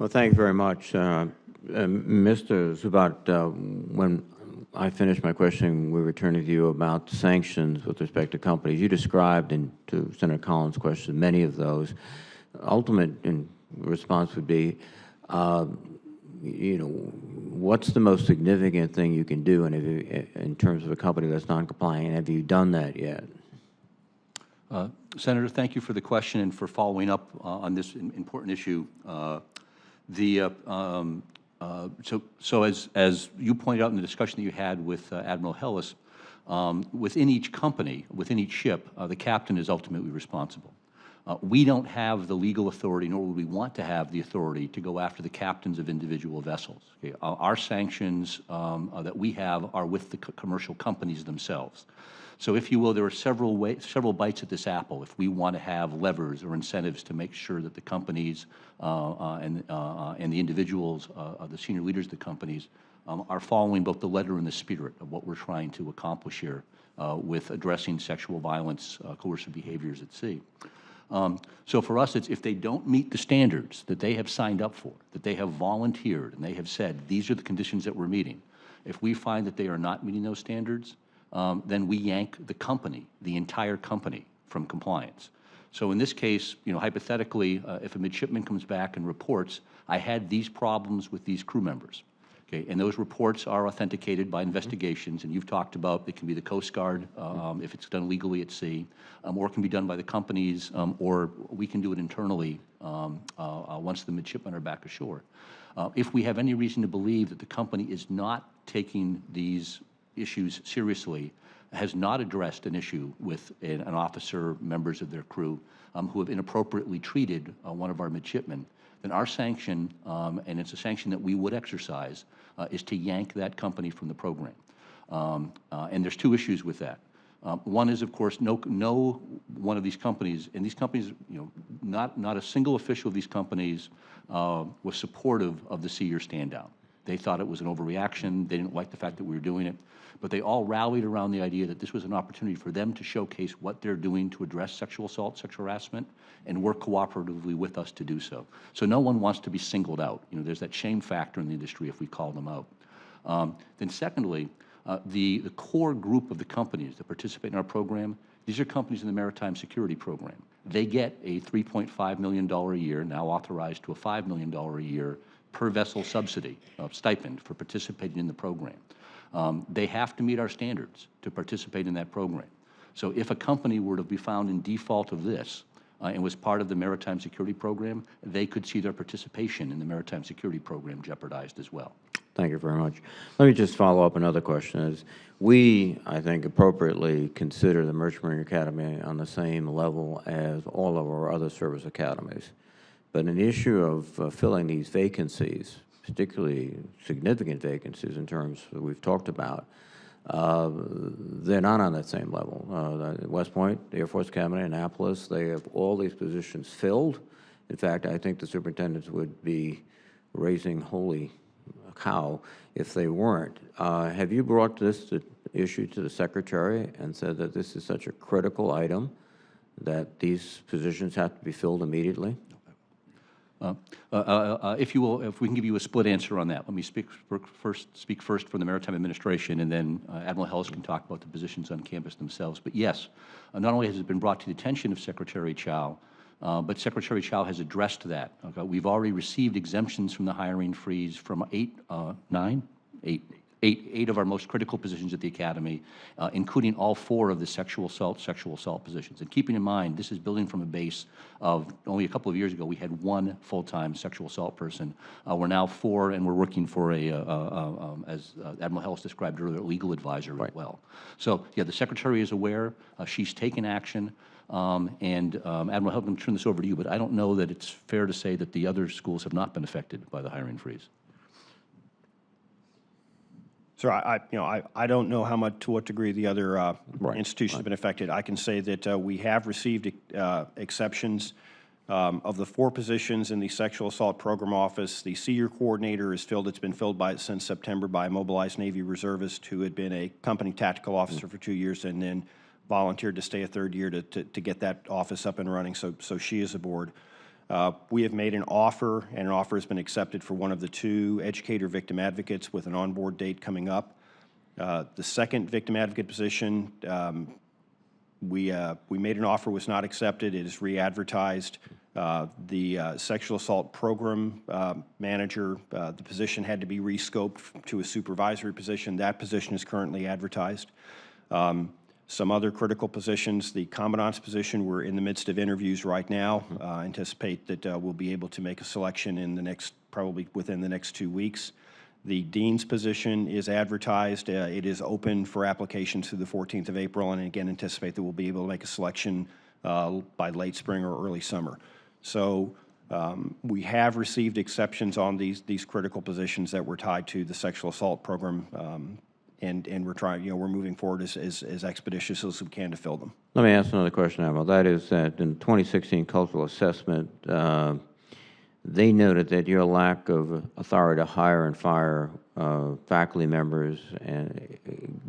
Well, thank you very much. Mr. Szabat, when I finished my question, we were turning to you about sanctions with respect to companies. You described, and to Senator Collins' question, many of those. Ultimate response would be, what's the most significant thing you can do in terms of a company that's non-compliant? Have you done that yet? Senator, thank you for the question and for following up on this important issue. As you pointed out in the discussion that you had with Admiral Hellis, within each company, within each ship, the captain is ultimately responsible. We don't have the legal authority, nor would we want to have the authority to go after the captains of individual vessels. Okay? Our sanctions that we have are with the commercial companies themselves. So if you will, there are several bites at this apple if we want to have levers or incentives to make sure that the companies and the individuals, the senior leaders of the companies, are following both the letter and the spirit of what we're trying to accomplish here with addressing sexual violence, coercive behaviors at sea. So for us, it's if they don't meet the standards that they have signed up for, that they have volunteered, and they have said, these are the conditions that we're meeting. If we find that they are not meeting those standards, then we yank the company, the entire company, from compliance. So in this case, hypothetically, if a midshipman comes back and reports, I had these problems with these crew members, okay, and those reports are authenticated by investigations, and you've talked about it can be the Coast Guard if it's done legally at sea, or it can be done by the companies, or we can do it internally once the midshipmen are back ashore. If we have any reason to believe that the company is not taking these issues seriously, has not addressed an issue with an officer, members of their crew, who have inappropriately treated one of our midshipmen, then our sanction, and it's a sanction that we would exercise, is to yank that company from the program. And there's two issues with that. One is, of course, no one of these companies, and these companies, not a single official of these companies was supportive of the SEER stand down. They thought it was an overreaction. They didn't like the fact that we were doing it. But they all rallied around the idea that this was an opportunity for them to showcase what they're doing to address sexual assault, sexual harassment, and work cooperatively with us to do so. So no one wants to be singled out. There's that shame factor in the industry if we call them out. Then secondly, the core group of the companies that participate in our program, these are companies in the Maritime Security Program. They get a $3.5 million a year, now authorized to a $5 million a year, per vessel subsidy, stipend for participating in the program. They have to meet our standards to participate in that program. So if a company were to be found in default of this and was part of the Maritime Security Program, they could see their participation in the Maritime Security Program jeopardized as well. Thank you very much. Let me just follow up another question. We, I think, appropriately consider the Merchant Marine Academy on the same level as all of our other service academies. But an issue of filling these vacancies, particularly significant vacancies in terms that we've talked about, they're not on that same level. West Point, the Air Force Academy, Annapolis, they have all these positions filled. In fact, I think the superintendents would be raising holy cow if they weren't. Have you brought this issue to the Secretary and said that this is such a critical item that these positions have to be filled immediately? If you will, if we can give you a split answer on that, let me speak first for the Maritime Administration, and then Admiral Hellis can talk about the positions on campus themselves. But yes, not only has it been brought to the attention of Secretary Chow, but Secretary Chow has addressed that. Okay? We've already received exemptions from the hiring freeze from eight of our most critical positions at the Academy, including all 4 of the sexual assault positions. And keeping in mind, this is building from a base of only a couple of years ago, we had 1 full-time sexual assault person. We're now 4, and we're working for as Admiral Hellis described earlier, a legal advisor as well. So, yeah, the Secretary is aware. She's taken action. And Admiral Hellis, I'm going to turn this over to you, but I don't know that it's fair to say that the other schools have not been affected by the hiring freeze. Sir, I don't know to what degree the other institutions have been affected. I can say that we have received exceptions of the 4 positions in the Sexual Assault Program Office. The SEER coordinator is filled. It's been filled since September by a mobilized Navy reservist who had been a company tactical officer for 2 years and then volunteered to stay a 3rd year to get that office up and running. So she is aboard. We have made an offer, and an offer has been accepted for one of the 2 educator victim advocates with an onboard date coming up. The second victim advocate position, we made an offer, was not accepted. It is re-advertised. The sexual assault program manager, the position had to be rescoped to a supervisory position. That position is currently advertised. Some other critical positions, the commandant's position, we're in the midst of interviews right now. Anticipate that we'll be able to make a selection in the next, probably within the next 2 weeks. The dean's position is advertised. It is open for applications through the 14th of April, and again, anticipate that we'll be able to make a selection by late spring or early summer. So we have received exceptions on these critical positions that were tied to the sexual assault program, and we're trying, we're moving forward as expeditious as we can to fill them. Let me ask another question, Admiral. That is that in 2016 cultural assessment, they noted that your lack of authority to hire and fire faculty members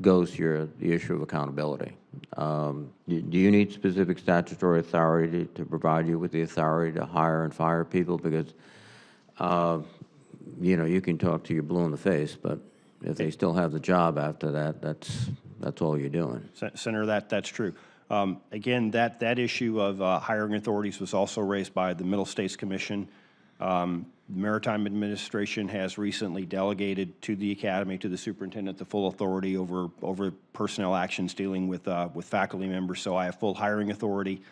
goes to the issue of accountability. Do you need specific statutory authority to provide you with the authority to hire and fire people? Because, you can talk to your blue in the face, but if they still have the job after that, that's all you're doing. Senator, that's true. Again, that issue of hiring authorities was also raised by the Middle States Commission. The Maritime Administration has recently delegated to the Academy, to the superintendent, the full authority over personnel actions dealing with faculty members. So I have full hiring authority,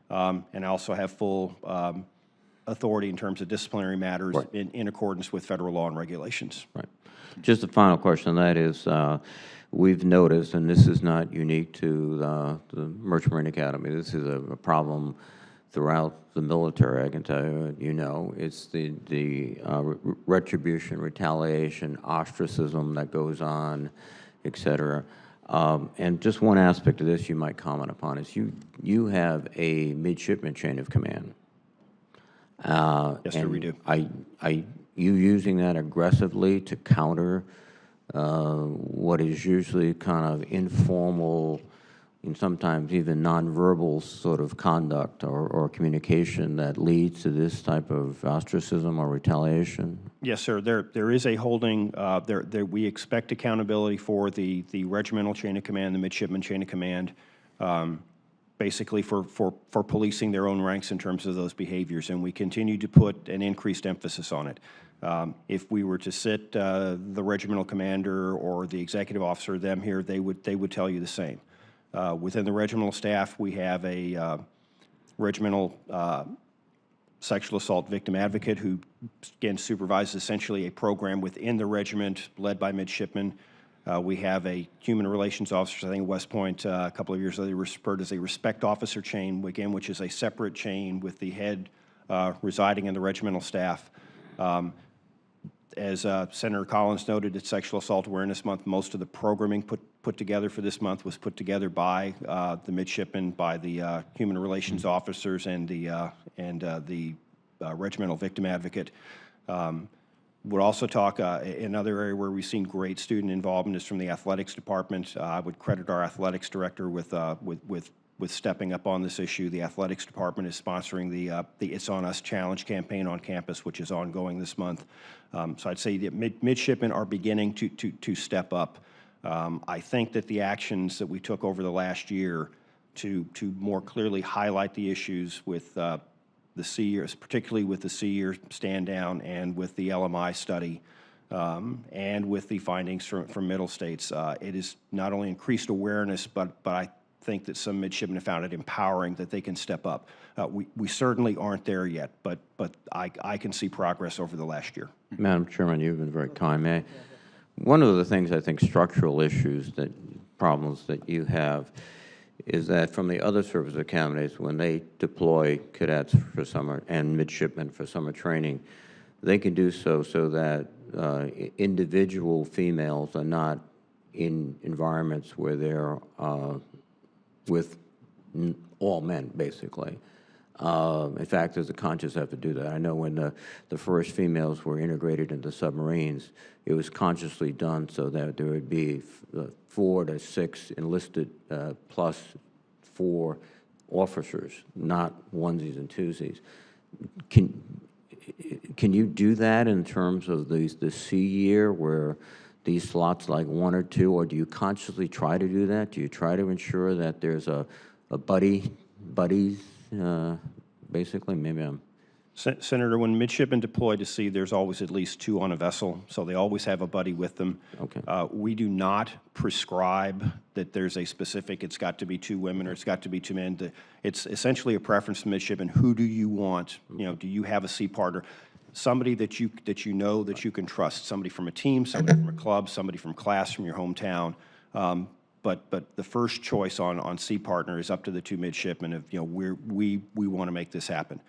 and I also have full authority in terms of disciplinary matters in accordance with federal law and regulations. Right. Just a final question, that is, we've noticed, and this is not unique to the Merchant Marine Academy, this is a problem throughout the military, I can tell you, it's the retribution, retaliation, ostracism that goes on, et cetera. And just one aspect of this you might comment upon is you have a midshipman chain of command. Yes, sir, we do. Are you using that aggressively to counter what is usually kind of informal and sometimes even nonverbal sort of conduct or communication that leads to this type of ostracism or retaliation? Yes, sir. There is a holding. We expect accountability for the regimental chain of command, the midshipman chain of command, basically for policing their own ranks in terms of those behaviors, and we continue to put an increased emphasis on it. If we were to sit the regimental commander or the executive officer, them here, they would tell you the same. Within the regimental staff, we have a regimental sexual assault victim advocate who, again, supervises essentially a program within the regiment led by midshipmen. We have a human relations officer, I think at West Point a couple of years ago, they were referred as a respect officer chain, again, which is a separate chain with the head residing in the regimental staff. As Senator Collins noted, it's Sexual Assault Awareness Month. Most of the programming put together for this month was put together by the midshipmen, by the human relations officers, and the regimental victim advocate. We'll also talk, another area where we've seen great student involvement is from the athletics department. I would credit our athletics director with stepping up on this issue. The athletics department is sponsoring the It's On Us Challenge campaign on campus, which is ongoing this month. So I'd say that midshipmen are beginning to step up. I think that the actions that we took over the last year to more clearly highlight the issues with the SEER, particularly with the SEER stand down and with the LMI study, and with the findings from Middle States, it has not only increased awareness, but I think that some midshipmen have found it empowering that they can step up. We certainly aren't there yet, but I can see progress over the last year. Madam Chairman, you've been very kind. One of the things I think structural issues, problems that you have, is that from the other service academies, when they deploy cadets for summer and midshipmen for summer training, they can do so that individual females are not in environments where they're with all men, basically. In fact, there's a conscious effort to do that. I know when the first females were integrated into submarines, it was consciously done so that there would be 4 to 6 enlisted plus 4 officers, not onesies and twosies. Can you do that in terms of the C year where these slots like 1 or 2, or do you consciously try to do that? Do you try to ensure that there's a buddies, basically? Maybe I'm, Senator, when midshipmen deploy to sea, there's always at least 2 on a vessel, so they always have a buddy with them. Okay. We do not prescribe that there's a specific, it's got to be 2 women or it's got to be 2 men. It's essentially a preference to midshipmen. Who do you want? You know, do you have a sea partner? Somebody that you know that you can trust, somebody from a team, somebody from a club, somebody from class from your hometown. But the first choice on sea partner is up to the 2 midshipmen. Of, you know, we want to make this happen.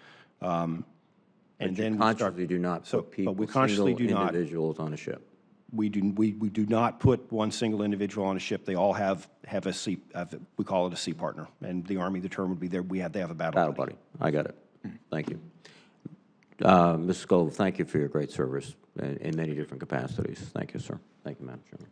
And then consciously do not put people, we consciously single do not. individuals on a ship. We do not put one single individual on a ship. They all have a sea. We call it a sea partner. And the Army, the term would be there. They have a battle buddy. I got it. Thank you. Ms. Scove, thank you for your great service in many different capacities. Thank you, sir. Thank you, Madam Chairman.